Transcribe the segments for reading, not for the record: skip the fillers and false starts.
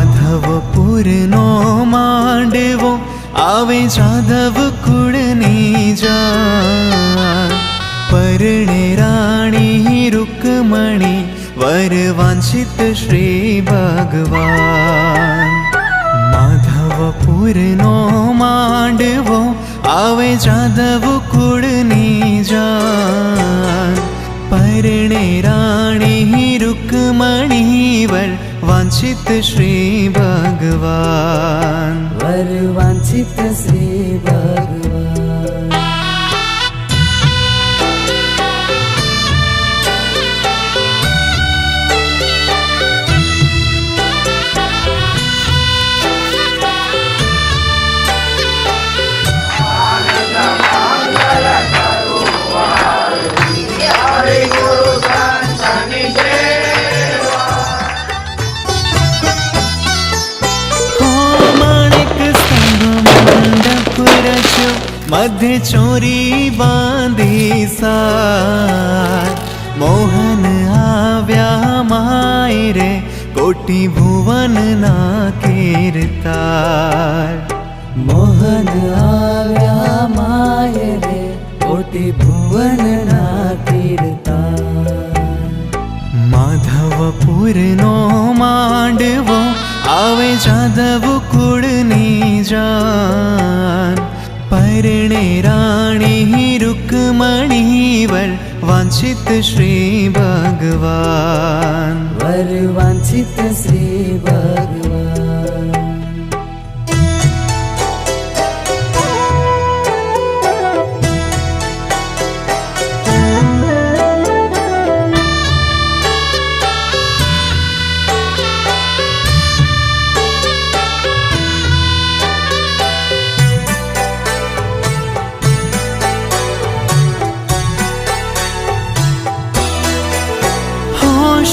માધવપુરનો માંડવો આવે જાદવ કુળની જાન પરણે રાણી રૂકમણી વર વાંછિત શ્રી ભગવાન માધવપુરનો માંડવો આવે જાદવ કુળની જાન પરણે રાણી રૂકમણી વર વાંછિત શ્રી ભગવાન वर वांछित श्री भगवान। मध्य चोरी बांधी सार मोहन आव्या माय रे कोटि भुवन ना कीर्तार मोहन आव्या माय रे कोटि भुवन ना कीर्तार। माधवपुरनो मांडवो आवे जादव कुळनी जान परणे राणी रुक्मणी वर वांछित श्री भगवान वर वांछित श्री भगवान।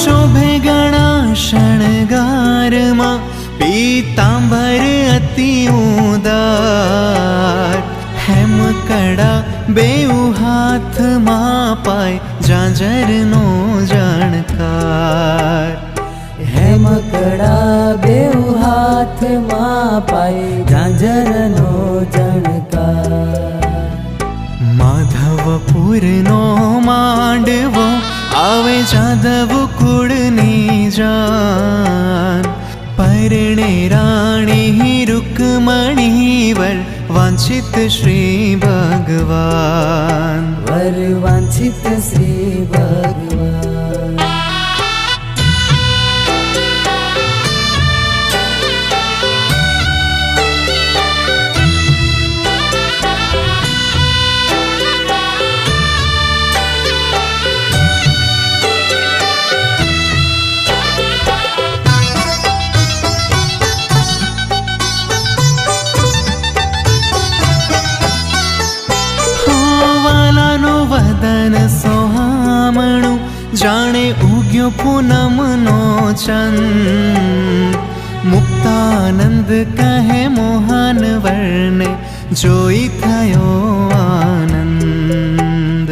शोभे गणा शणगारमा पीतांबर अति उदार हेमकड़ा बेउ हाथ मां पाय जांजरनो जाणकार हेमकड़ा बेउ हाथ मां पाय जांजरनो जाणकार। माधवपुरनो मांडवो आवे जादव कुळनी जान परणे राणी रुक्मणी वर वांछित श्री भगवान वर वांछित श्री भगवान। वदन सोहामणु जाने उग्यो पूनमनो चंद मुक्तानंद कहे मोहन वर्णे जोई थयो आनंद।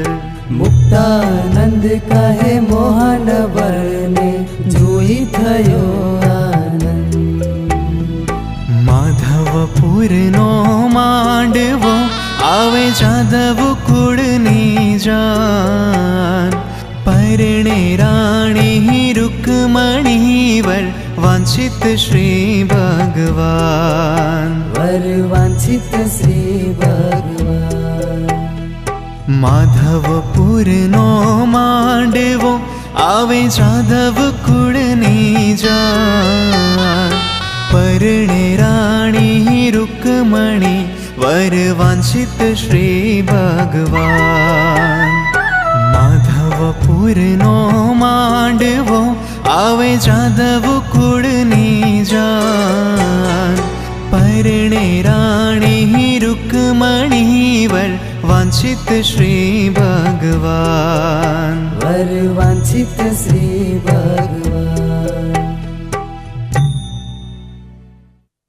मुक्तानंद कहे मोहन वर्णे जोई थयो आनंद। माधवपुरनो मांडवो आवे जादव कुळनी जान परणे राणी रुक्मणी वर वांछित श्री भगवान वर वांछित श्री भगवान। माधवपुरनो मांडवो आवे जादव कुळनी जान परणे राणी रुक्मणी वर वांछित श्री भगवान। माधवपुरनो मांडवो आवे जादव कुळनी जान परणे राणी रुक्मणी वर वांछित श्री भगवान वर वांछित श्री भगवान।